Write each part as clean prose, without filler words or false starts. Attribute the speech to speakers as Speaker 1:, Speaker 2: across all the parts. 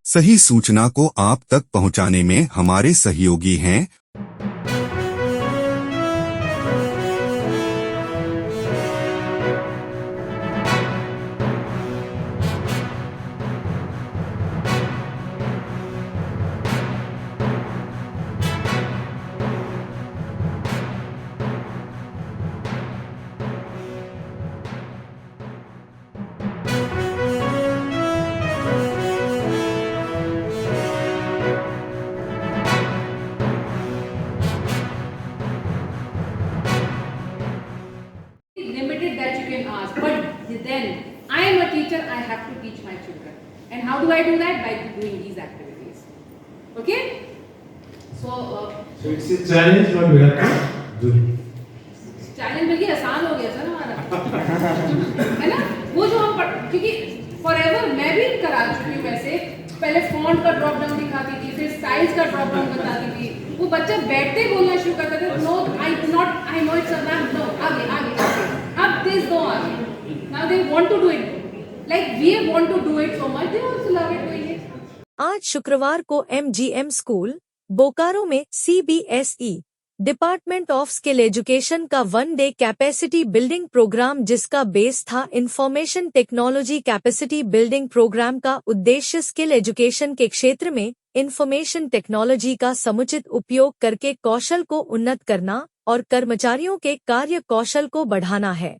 Speaker 1: सही सूचना को आप तक पहुंचाने में हमारे सहयोगी हैं
Speaker 2: limited that you can ask, but then I am a teacher, I have to teach my children. And how do I do that? By doing these activities. Okay?
Speaker 3: So it's a challenge what we have to do.
Speaker 2: Challenge बल्कि आसान हो गया sir हमारा है ना। वो जो हम क्योंकि फॉरएवर मैं भी करा चुकी हूँ वैसे, पहले फॉन्ट का ड्रॉप डाउन दिखाती थी, फिर साइज का ड्रॉप डाउन बताती थी, वो बच्चा बैठते ही बोलना शुरू करता था, no I know it's ma'am, no आगे आगे आगे, अब दिस दो आगे, now they want to do it like we want to do it so much, they also love it doing it.
Speaker 4: आज शुक्रवार को MGM स्कूल बोकारो में CBSE department of skill education का 1 डे कैपेसिटी बिल्डिंग प्रोग्राम, जिसका base था information technology capacity building programme का उद्देश्य skill education के क्षेत्र में इंफॉर्मेशन टेक्नोलॉजी का समुचित उपयोग करके कौशल को उन्नत करना और कर्मचारियों के कार्य कौशल को बढ़ाना है।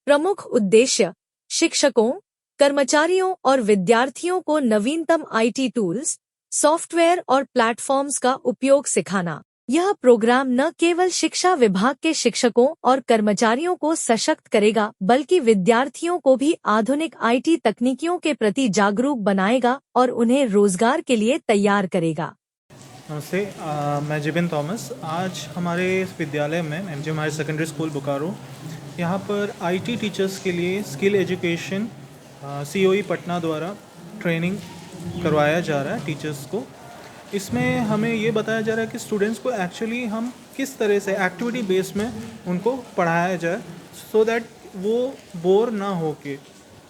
Speaker 4: प्रमुख उद्देश्य शिक्षकों, कर्मचारियों और विद्यार्थियों को नवीनतम IT टूल्स, सॉफ्टवेयर और प्लेटफॉर्म्स का उपयोग सिखाना। यह प्रोग्राम न केवल शिक्षा विभाग के शिक्षकों और कर्मचारियों को सशक्त करेगा, बल्कि विद्यार्थियों को भी आधुनिक IT तकनीकियों के प्रति जागरूक बनाएगा और उन्हें रोजगार के लिए तैयार करेगा।
Speaker 5: नमस्ते, मैं जिबिन थॉमस। आज हमारे विद्यालय में MGM higher secondary school Bokaro, यहाँ पर IT टीचर्स के लिए स्किल एजुकेशन COE पटना द्वारा ट्रेनिंग करवाया जा रहा है टीचर्स को। इसमें हमें ये बताया जा रहा है कि स्टूडेंट्स को एक्चुअली हम किस तरह से एक्टिविटी बेस में उनको पढ़ाया जाए, सो दैट वो बोर ना हो के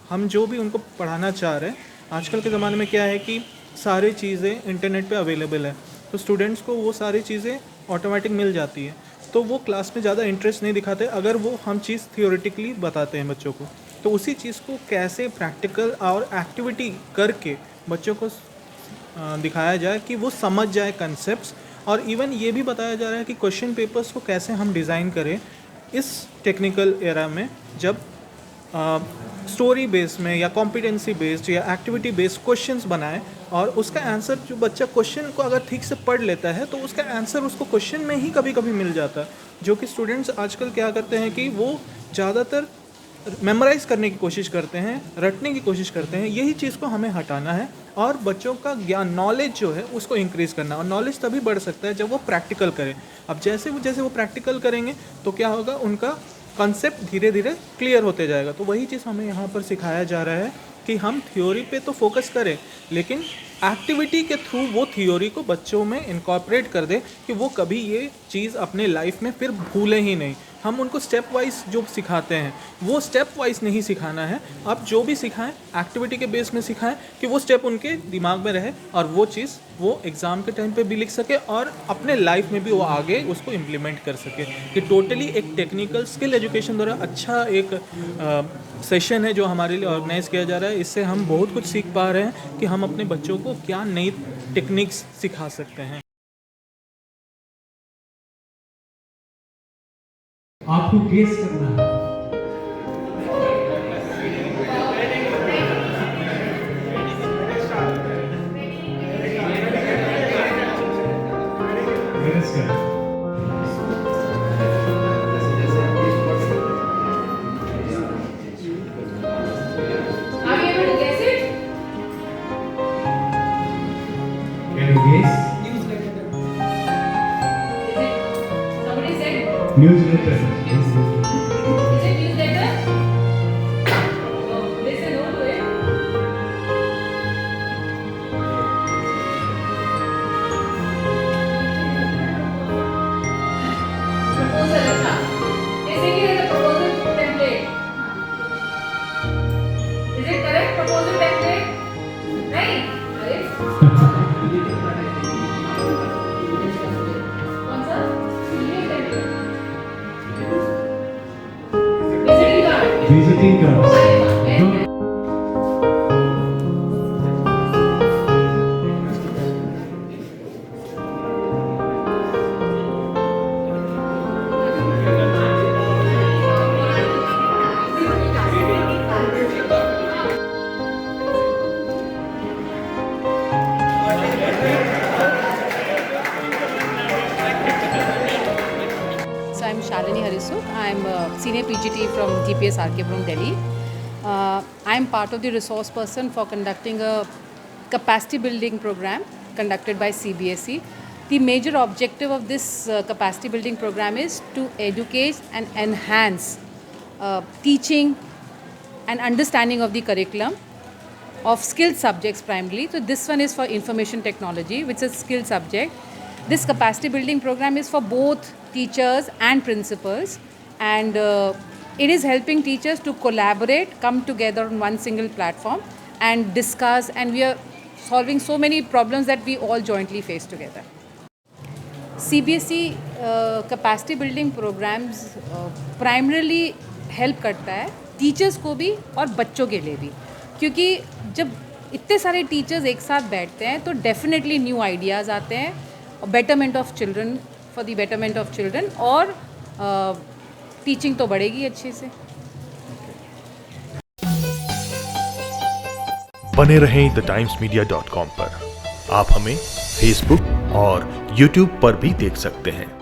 Speaker 5: हम जो भी उनको पढ़ाना चाह रहे हैं। आजकल के ज़माने में क्या है कि सारी चीज़ें इंटरनेट पे अवेलेबल है, तो स्टूडेंट्स को वो सारी चीज़ें ऑटोमेटिक मिल जाती है, तो वो क्लास में ज़्यादा इंटरेस्ट नहीं दिखाते अगर वो हम चीज़ थियोरेटिकली बताते हैं बच्चों को। तो उसी चीज़ को कैसे प्रैक्टिकल और एक्टिविटी करके बच्चों को दिखाया जाए कि वो समझ जाए कंसेप्ट्स, और इवन ये भी बताया जा रहा है कि क्वेश्चन पेपर्स को कैसे हम डिज़ाइन करें इस टेक्निकल एरा में, जब स्टोरी बेस्ड में या कॉम्पिटेंसी बेस्ड या एक्टिविटी बेस्ड क्वेश्चंस बनाएं और उसका आंसर, जो बच्चा क्वेश्चन को अगर ठीक से पढ़ लेता है तो उसका आंसर उसको क्वेश्चन में ही कभी कभी मिल जाता है। जो कि स्टूडेंट्स आजकल क्या करते हैं कि वो ज़्यादातर मेमोराइज़ करने की कोशिश करते हैं, रटने की कोशिश करते हैं। यही चीज़ को हमें हटाना है और बच्चों का ज्ञान, नॉलेज जो है उसको इंक्रीज़ करना। और नॉलेज तभी बढ़ सकता है जब वो प्रैक्टिकल करें। अब जैसे वो प्रैक्टिकल करेंगे तो क्या होगा, उनका कंसेप्ट धीरे धीरे क्लियर होते जाएगा। तो वही चीज़ हमें यहाँ पर सिखाया जा रहा है कि हम थ्योरी पे तो फोकस करें, लेकिन एक्टिविटी के थ्रू वो थ्योरी को बच्चों में इनकॉर्पोरेट कर दे कि वो कभी ये चीज़ अपने लाइफ में फिर भूलें ही नहीं। हम उनको स्टेप वाइज जो सिखाते हैं वो स्टेप वाइज नहीं सिखाना है। आप जो भी सिखाएं एक्टिविटी के बेस में सिखाएं कि वो स्टेप उनके दिमाग में रहे और वो चीज़ वो एग्ज़ाम के टाइम पे भी लिख सके और अपने लाइफ में भी वो आगे उसको इम्प्लीमेंट कर सके। कि टोटली एक टेक्निकल स्किल एजुकेशन द्वारा अच्छा एक सेशन है जो हमारे लिए ऑर्गेनाइज किया जा रहा है। इससे हम बहुत कुछ सीख पा रहे हैं कि हम अपने बच्चों को क्या नई टेक्निक्स सिखा सकते हैं।
Speaker 3: आपको गेस करना है।
Speaker 2: Are you able to guess it?
Speaker 3: Can you guess?
Speaker 2: Is it? Somebody said.
Speaker 3: Newsletter.
Speaker 2: Is it newsletter? No, they say no to it. Proposal, अच्छा. They say it as a proposal template. Is it correct? Proposal template? नहीं? अरे So I'm Shalini Harisuk. I'm a senior PGT from GPS RK from Delhi. I'm part of the resource person for conducting a capacity building program conducted by CBSE. The major objective of this capacity building program is to educate and enhance teaching and understanding of the curriculum of skilled subjects primarily. So this one is for information technology, which is a skilled subject. This capacity building program is for both teachers and principals, and it is helping teachers to collaborate, come together on one single platform and discuss, and we are solving so many problems that we all jointly face together. CBSE capacity building programs primarily help करता है teachers को भी और बच्चों के लिए भी, क्योंकि जब इतने सारे टीचर्स एक साथ बैठते हैं तो डेफिनेटली न्यू आइडियाज़ आते हैं, betterment of children, for the betterment of children, और टीचिंग तो बढ़ेगी अच्छे से।
Speaker 6: बने रहें TheTimesMedia.com पर। आप हमें फेसबुक और यूट्यूब पर भी देख सकते हैं।